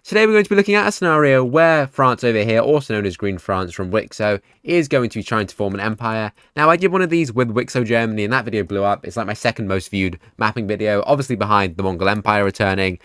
Today we're going to be looking at a scenario where France over here, also known as Green France from WICSO, is going to be trying to form an empire. Now I did one of these with WICSO Germany and that video blew up. It's like my second most viewed mapping video, obviously behind the Mongol Empire returning,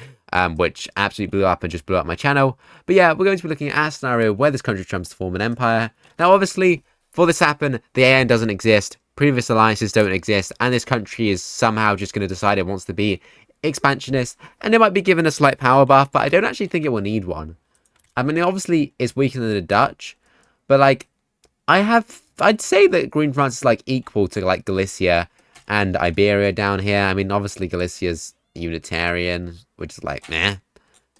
which absolutely blew up and just blew up my channel. But yeah, we're going to be looking at a scenario where this country tries to form an empire. Now obviously, for this to happen, the AN doesn't exist, previous alliances don't exist, and this country is somehow just going to decide it wants to be expansionist, and it might be given a slight power buff, but I don't actually think it will need one. I mean, obviously it's weaker than the Dutch, but like I'd say that Green France is like equal to like Galicia and Iberia down here. I mean, obviously Galicia's Unitarian, which is like meh.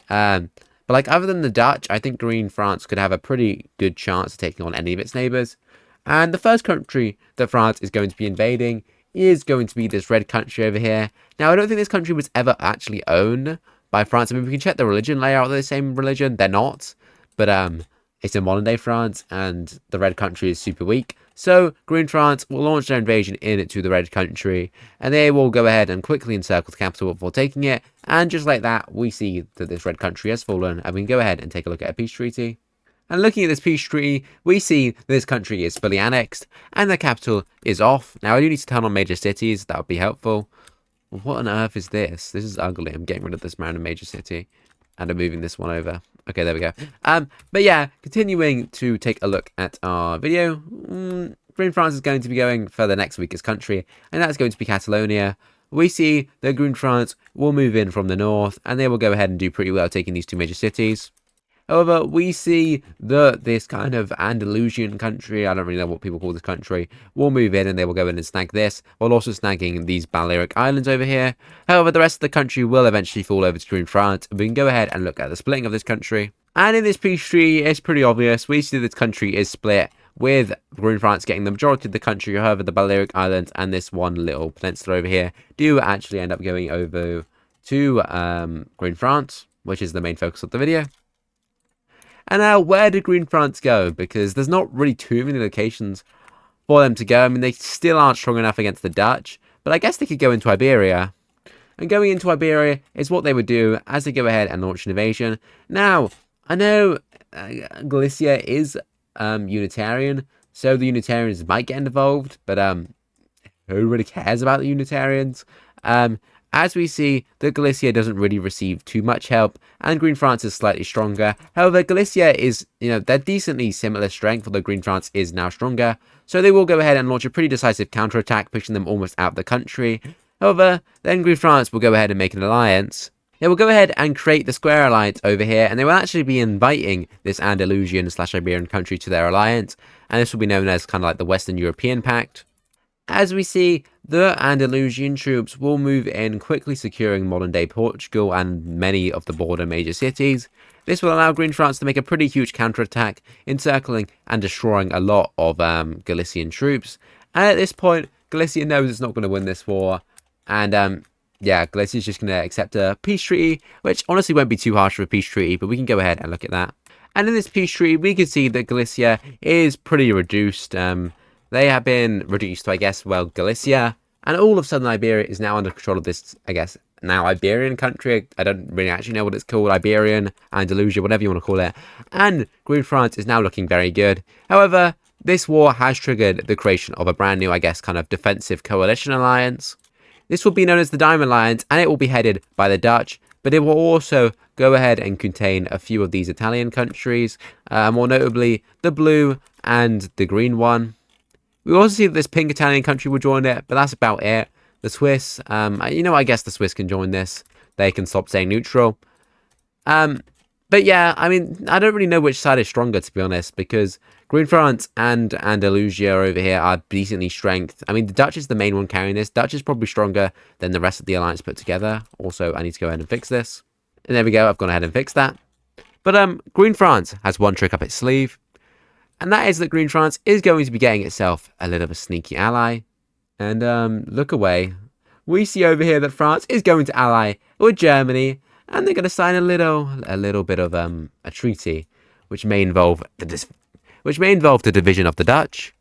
But like other than the Dutch, I think Green France could have a pretty good chance of taking on any of its neighbors. And the first country that France is going to be invading is going to be this red country over here. Now, I don't think this country was ever actually owned by France. I mean, we can check the religion layout. They're the same religion. They're not. But it's in modern day France, and the red country is super weak. So Green France will launch their invasion into the red country, and they will go ahead and quickly encircle the capital before taking it. And just like that, we see that this red country has fallen, and we can go ahead and take a look at a peace treaty. And looking at this peace treaty, we see that this country is fully annexed, and the capital is off. Now, I do need to turn on major cities. That would be helpful. What on earth is this? This is ugly. I'm getting rid of this random major city, and I'm moving this one over. Okay, there we go. But yeah, continuing to take a look at our video. Green France is going to be going for the next weakest country, and that's going to be Catalonia. We see that Green France will move in from the north, and they will go ahead and do pretty well taking these two major cities. However, we see that this kind of Andalusian country, I don't really know what people call this country, will move in and they will go in and snag this, while also snagging these Balearic Islands over here. However, the rest of the country will eventually fall over to Green France, and we can go ahead and look at the splitting of this country. And in this peace treaty, it's pretty obvious. We see this country is split, with Green France getting the majority of the country. However, the Balearic Islands and this one little peninsula over here do actually end up going over to Green France, which is the main focus of the video. And now, where did Green France go? Because there's not really too many locations for them to go. I mean, they still aren't strong enough against the Dutch, but I guess they could go into Iberia. And going into Iberia is what they would do as they go ahead and launch an invasion. Now, I know Galicia is Unitarian, so the Unitarians might get involved, but who really cares about the Unitarians? As we see, that Galicia doesn't really receive too much help, and Green France is slightly stronger. However, Galicia is, they're decently similar strength, although Green France is now stronger. So they will go ahead and launch a pretty decisive counterattack, pushing them almost out of the country. However, then Green France will go ahead and make an alliance. They will go ahead and create the Square Alliance over here, and they will actually be inviting this Andalusian/Iberian country to their alliance, and this will be known as kind of like the Western European Pact. As we see, the Andalusian troops will move in, quickly securing modern-day Portugal and many of the border major cities. This will allow Green France to make a pretty huge counterattack, encircling and destroying a lot of Galician troops. And at this point, Galicia knows it's not going to win this war, and yeah, Galicia is just going to accept a peace treaty, which honestly won't be too harsh of a peace treaty, but we can go ahead and look at that. And in this peace treaty, we can see that Galicia is pretty reduced. They have been reduced to, I guess, well, Galicia, and all of southern Iberia is now under control of this, I guess, now Iberian country. I don't really actually know what it's called, Iberian, Andalusia, whatever you want to call it. And Green France is now looking very good. However, this war has triggered the creation of a brand new, I guess, kind of defensive coalition alliance. This will be known as the Diamond Alliance, and it will be headed by the Dutch, but it will also go ahead and contain a few of these Italian countries, more notably the blue and the green one. We also see that this pink Italian country will join it, but that's about it. The Swiss, I guess the Swiss can join this. They can stop saying neutral. But yeah, I mean, I don't really know which side is stronger, to be honest, because Green France and Andalusia over here are decently strength. I mean, the Dutch is the main one carrying this. Dutch is probably stronger than the rest of the alliance put together. Also, I need to go ahead and fix this. And there we go, I've gone ahead and fixed that. But Green France has one trick up its sleeve. And that is that Green France is going to be getting itself a little of a sneaky ally. And look away. We see over here that France is going to ally with Germany, and they're going to sign a little bit of a treaty, which may involve the division of the Dutch.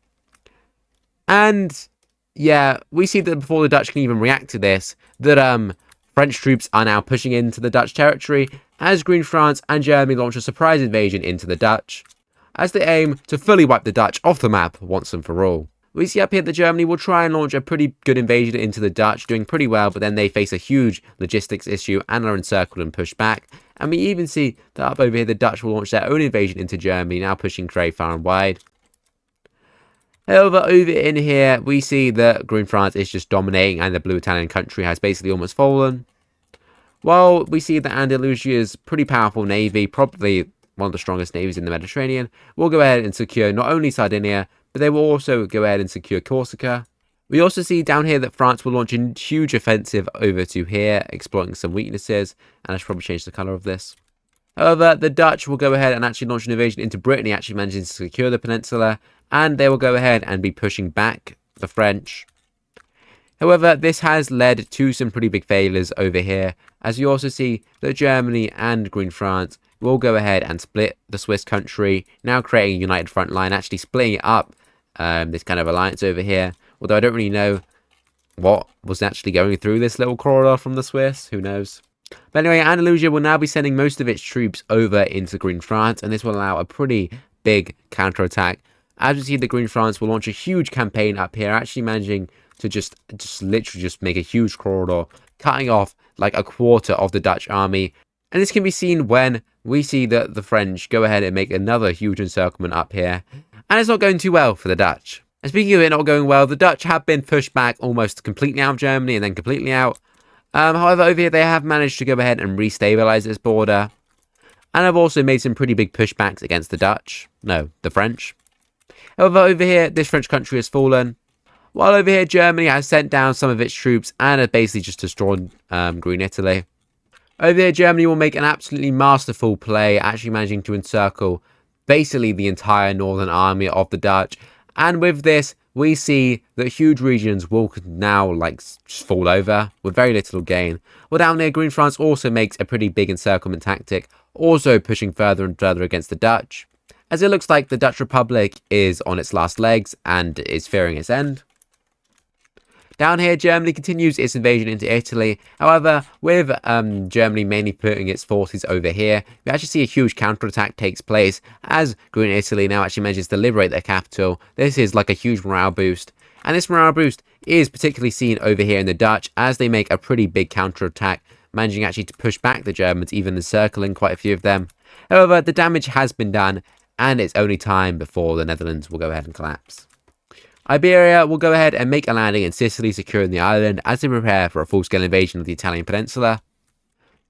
And yeah, we see that before the Dutch can even react to this, that French troops are now pushing into the Dutch territory, as Green France and Germany launch a surprise invasion into the Dutch, as they aim to fully wipe the Dutch off the map once and for all. We see up here that Germany will try and launch a pretty good invasion into the Dutch, doing pretty well, but then they face a huge logistics issue and are encircled and pushed back. And we even see that up over here, the Dutch will launch their own invasion into Germany, now pushing very far and wide. However, over in here, we see that Green France is just dominating and the blue Italian country has basically almost fallen. While we see that Andalusia's pretty powerful navy, probably one of the strongest navies in the Mediterranean, will go ahead and secure not only Sardinia, but they will also go ahead and secure Corsica. We also see down here that France will launch a huge offensive over to here, exploiting some weaknesses, and I should probably change the colour of this. However, the Dutch will go ahead and actually launch an invasion into Brittany, actually managing to secure the peninsula, and they will go ahead and be pushing back the French. However, this has led to some pretty big failures over here, as you also see that Germany and Green France will go ahead and split the Swiss country, now creating a united front line, actually splitting it up, this kind of alliance over here. Although I don't really know what was actually going through this little corridor from the Swiss, who knows. But anyway, Andalusia will now be sending most of its troops over into Green France, and this will allow a pretty big counterattack. As we see, the Green France will launch a huge campaign up here, actually managing to just literally make a huge corridor, cutting off like a quarter of the Dutch army. And this can be seen when we see that the French go ahead and make another huge encirclement up here. And it's not going too well for the Dutch. And speaking of it not going well, the Dutch have been pushed back almost completely out of Germany and then completely out. However, over here they have managed to go ahead and restabilize this border. And have also made some pretty big pushbacks against the Dutch. No, the French. However, over here, this French country has fallen. While over here, Germany has sent down some of its troops and has basically just destroyed Green Italy. Over here, Germany will make an absolutely masterful play, actually managing to encircle basically the entire northern army of the Dutch. And with this, we see that huge regions will now just fall over with very little gain. Well, down there, Green France also makes a pretty big encirclement tactic, also pushing further and further against the Dutch, as it looks like the Dutch Republic is on its last legs and is fearing its end. Down here, Germany continues its invasion into Italy. However, with Germany mainly putting its forces over here, we actually see a huge counterattack takes place as Green Italy now actually manages to liberate their capital. This is like a huge morale boost. And this morale boost is particularly seen over here in the Dutch as they make a pretty big counterattack, managing actually to push back the Germans, even encircling quite a few of them. However, the damage has been done, and it's only time before the Netherlands will go ahead and collapse. Iberia will go ahead and make a landing in Sicily, securing the island as they prepare for a full-scale invasion of the Italian peninsula.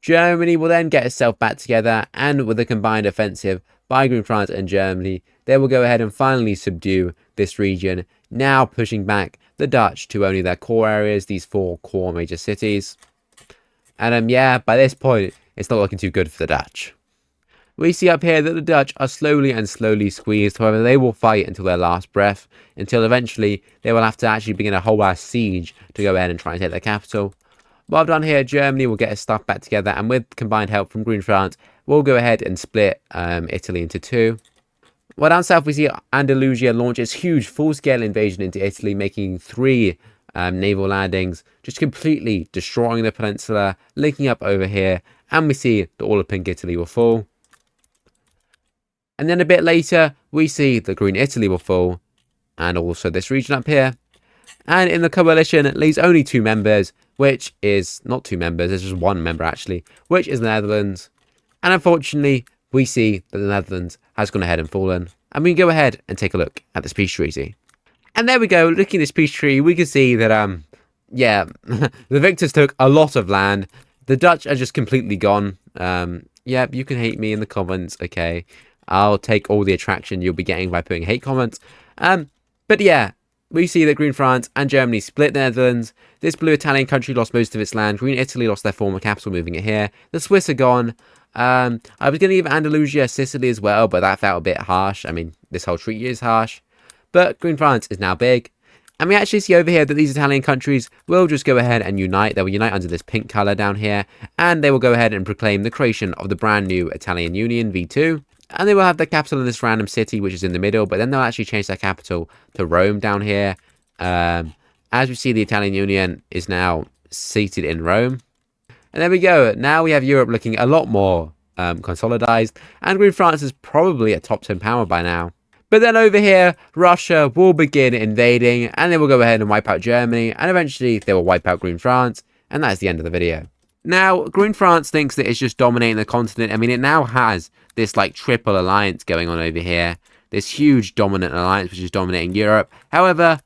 Germany will then get itself back together, and with a combined offensive by Green France and Germany, they will go ahead and finally subdue this region, now pushing back the Dutch to only their core areas, these 4 core major cities. And yeah, by this point, it's not looking too good for the Dutch. We see up here that the Dutch are slowly squeezed. However, they will fight until their last breath, until eventually they will have to actually begin a whole ass siege to go ahead and try and take their capital. While down here, Germany will get its stuff back together, and with combined help from Green France, we'll go ahead and split Italy into 2. While down south, we see Andalusia launch its huge full-scale invasion into Italy, making 3 naval landings, just completely destroying the peninsula, linking up over here, and we see that all of Pink Italy will fall. And then a bit later, we see that Green Italy will fall, and also this region up here. And in the coalition, it leaves only 2 members, which is not 2 members, there's just 1 member actually, which is the Netherlands. And unfortunately, we see that the Netherlands has gone ahead and fallen. And we can go ahead and take a look at this peace treaty. And there we go, looking at this peace treaty, we can see that, yeah, the victors took a lot of land. The Dutch are just completely gone. Yeah, you can hate me in the comments, okay. I'll take all the attraction you'll be getting by putting hate comments. But yeah, we see that Green France and Germany split the Netherlands. This blue Italian country lost most of its land. Green Italy lost their former capital, moving it here. The Swiss are gone. I was going to give Andalusia Sicily as well, but that felt a bit harsh. I mean, this whole treaty is harsh. But Green France is now big. And we actually see over here that these Italian countries will just go ahead and unite. They will unite under this pink colour down here. And they will go ahead and proclaim the creation of the brand new Italian Union, V2. And they will have their capital in this random city, which is in the middle. But then they'll actually change their capital to Rome down here. As we see, the Italian Union is now seated in Rome. And there we go. Now we have Europe looking a lot more consolidized, and Green France is probably a top 10 power by now. But then over here, Russia will begin invading, and they will go ahead and wipe out Germany, and eventually they will wipe out Green France, and that's the end of the video. Now, Green France thinks that it's just dominating the continent. I mean, it now has this like triple alliance going on over here, this huge dominant alliance which is dominating Europe. However,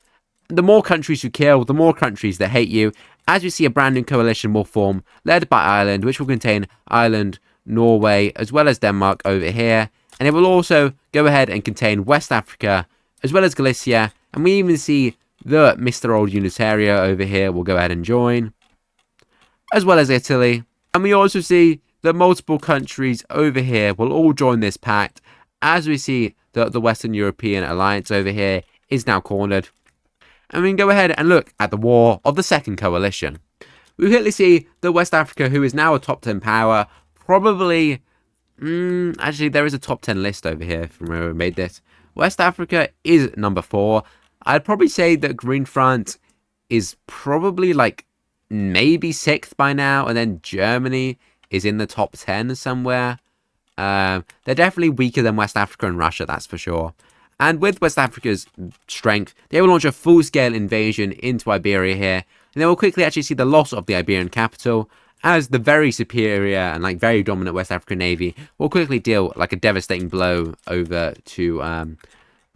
the more countries you kill, the more countries that hate you. As we see, a brand new coalition will form, led by Ireland, which will contain Ireland, Norway, as well as Denmark over here. And it will also go ahead and contain West Africa, as well as Galicia. And we even see the Mr. Old Unitario over here will go ahead and join, as well as Italy. And we also see that multiple countries over here will all join this pact, as we see that the Western European alliance over here is now cornered. And we can go ahead and look at the war of the second coalition. We clearly see that West Africa, who is now a top 10 power, probably... actually, there is a top 10 list over here from where we made this. West Africa is number 4. I'd probably say that Green France is probably like maybe 6th by now, and then Germany is in the top 10 somewhere. They're definitely weaker than West Africa and Russia, that's for sure. And with West Africa's strength, they will launch a full-scale invasion into Iberia here, and they will quickly actually see the loss of the Iberian capital, as the very superior and like very dominant West African navy will quickly deal like a devastating blow over to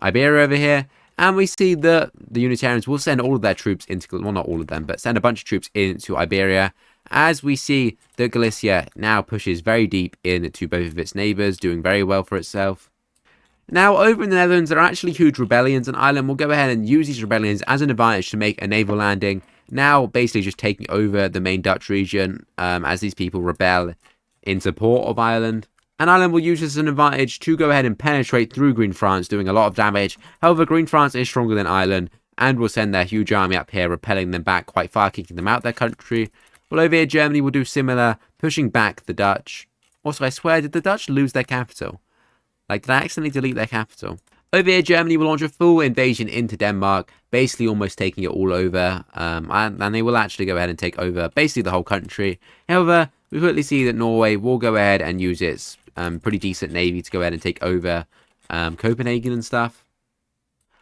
Iberia over here. And we see that the Unitarians will send all of their troops into, well, not all of them, but send a bunch of troops into Iberia, as we see that Galicia now pushes very deep into both of its neighbours, doing very well for itself. Now, over in the Netherlands, there are actually huge rebellions, and Ireland will go ahead and use these rebellions as an advantage to make a naval landing, now basically just taking over the main Dutch region as these people rebel in support of Ireland. And Ireland will use this as an advantage to go ahead and penetrate through Green France, doing a lot of damage. However, Green France is stronger than Ireland, and will send their huge army up here, repelling them back quite far, kicking them out their country. Well, over here, Germany will do similar, pushing back the Dutch. Also, I swear, did the Dutch lose their capital? Like, did I accidentally delete their capital? Over here, Germany will launch a full invasion into Denmark, basically almost taking it all over. And they will actually go ahead and take over basically the whole country. However, we quickly see that Norway will go ahead and use its pretty decent navy to go ahead and take over Copenhagen and stuff,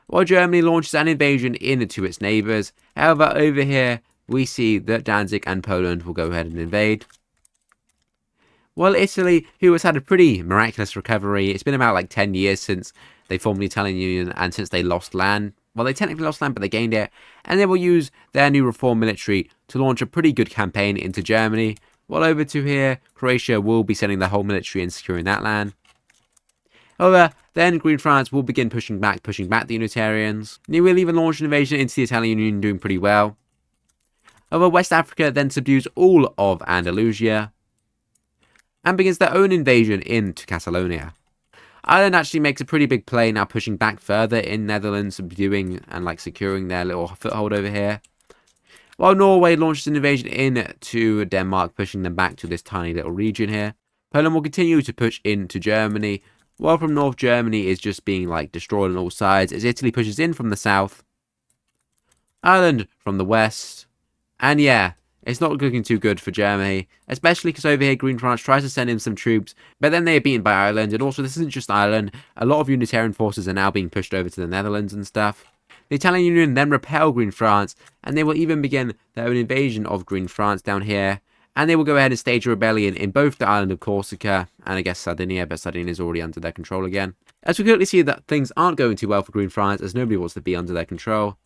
while Germany launches an invasion into its neighbours. However, over here, we see that Danzig and Poland will go ahead and invade. While Italy, who has had a pretty miraculous recovery, it's been about like 10 years since they formed the Italian Union and since they lost land. Well, they technically lost land, but they gained it. And they will use their new reform military to launch a pretty good campaign into Germany. While over to here, Croatia will be sending their whole military and securing that land. However, then Green France will begin pushing back the Unitarians. They will even launch an invasion into the Italian Union, doing pretty well. However, West Africa then subdues all of Andalusia and begins their own invasion into Catalonia. Ireland actually makes a pretty big play, now pushing back further in Netherlands, subduing and like securing their little foothold over here. While Norway launches an invasion into Denmark, pushing them back to this tiny little region here. Poland will continue to push into Germany, while from North Germany is just being like destroyed on all sides as Italy pushes in from the south. Ireland from the west. And yeah, it's not looking too good for Germany, especially because over here Green France tries to send in some troops, but then they are beaten by Ireland. And also, this isn't just Ireland, a lot of Unitarian forces are now being pushed over to the Netherlands and stuff. The Italian Union then repel Green France, and they will even begin their own invasion of Green France down here. And they will go ahead and stage a rebellion in both the island of Corsica and I guess Sardinia, but Sardinia is already under their control again. As we clearly see that things aren't going too well for Green France, as nobody wants to be under their control.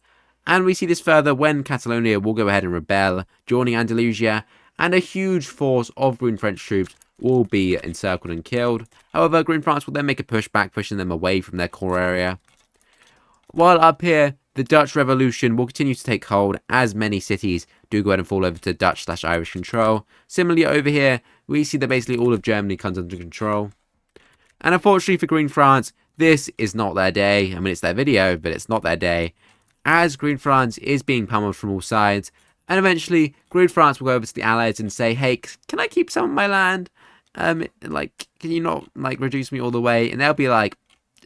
And we see this further when Catalonia will go ahead and rebel, joining Andalusia, and a huge force of Green French troops will be encircled and killed. However, Green France will then make a push back, pushing them away from their core area. While up here, the Dutch Revolution will continue to take hold, as many cities do go ahead and fall over to Dutch/Irish control. Similarly, over here, we see that basically all of Germany comes under control. And unfortunately for Green France, this is not their day. I mean, it's their video, but it's not their day, as Green France is being pummeled from all sides. And eventually, Green France will go over to the Allies and say, hey, can I keep some of my land? Like, can you not, like, reduce me all the way? And they'll be like,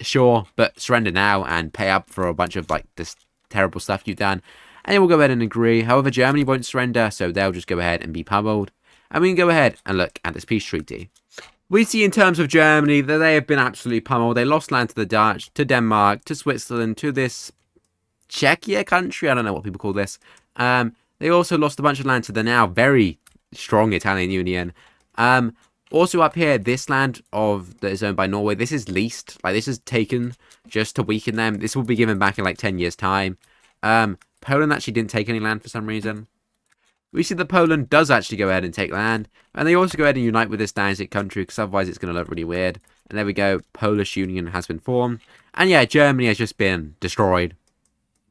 sure, but surrender now and pay up for a bunch of, like, this terrible stuff you've done. And they will go ahead and agree. However, Germany won't surrender, so they'll just go ahead and be pummeled. And we can go ahead and look at this peace treaty. We see in terms of Germany that they have been absolutely pummeled. They lost land to the Dutch, to Denmark, to Switzerland, to this Czechia country. I don't know what people call this. They also lost a bunch of land to the now very strong Italian Union. Also up here, this land that is owned by Norway, this is leased. Like, this is taken just to weaken them. This will be given back in like 10 years' time. Poland actually didn't take any land for some reason. We see that Poland does actually go ahead and take land. And they also go ahead and unite with this Danzig country, because otherwise it's going to look really weird. And there we go. Polish Union has been formed. And yeah, Germany has just been destroyed.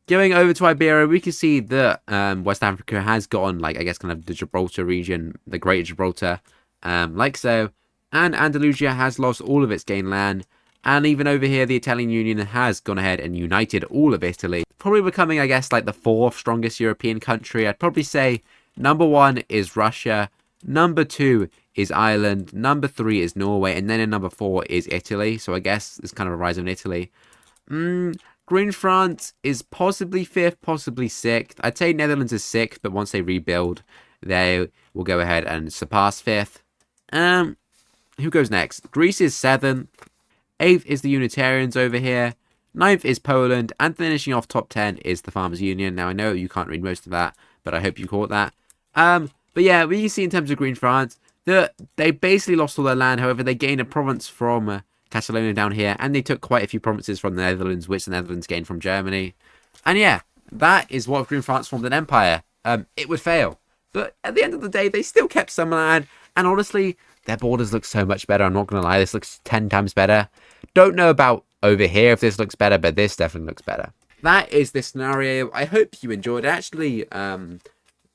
Going over to Iberia, we can see that West Africa has gotten, like, I guess, kind of the Gibraltar region, the Greater Gibraltar, like so. And Andalusia has lost all of its gained land. And even over here, the Italian Union has gone ahead and united all of Italy. Probably becoming, I guess, like the 4th strongest European country. I'd probably say number 1 is Russia. Number 2 is Ireland. Number 3 is Norway. And then in number 4 is Italy. So I guess it's kind of a rise in Italy. Green France is possibly 5th, possibly 6th. I'd say Netherlands is 6th, but once they rebuild, they will go ahead and surpass 5th. Who goes next? Greece is 7th. 8th is the Unitarians over here. 9th is Poland. And finishing off top 10 is the Farmers Union. Now, I know you can't read most of that, but I hope you caught that. But yeah, we can see in terms of Green France that they basically lost all their land. However, they gained a province from Catalonia down here. And they took quite a few provinces from the Netherlands, which the Netherlands gained from Germany. And yeah, that is what Green France formed an empire. It would fail. But at the end of the day, they still kept some land. And honestly, their borders look so much better. I'm not going to lie. This looks 10 times better. Don't know about over here if this looks better, but this definitely looks better. That is this scenario. I hope you enjoyed. I actually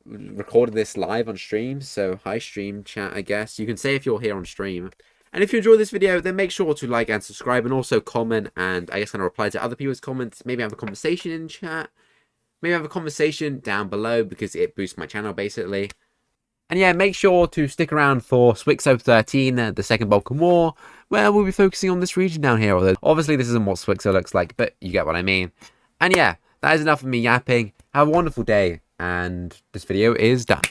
recorded this live on stream. So hi stream chat, I guess. You can say if you're here on stream. And if you enjoyed this video, then make sure to like and subscribe. And also comment and I guess kind of reply to other people's comments. Maybe have a conversation in chat. Maybe have a conversation down below because it boosts my channel basically. And yeah, make sure to stick around for WICSO 13, the Second Balkan War, where we'll be focusing on this region down here. Although, obviously, this isn't what WICSO looks like, but you get what I mean. And yeah, that is enough of me yapping. Have a wonderful day, and this video is done.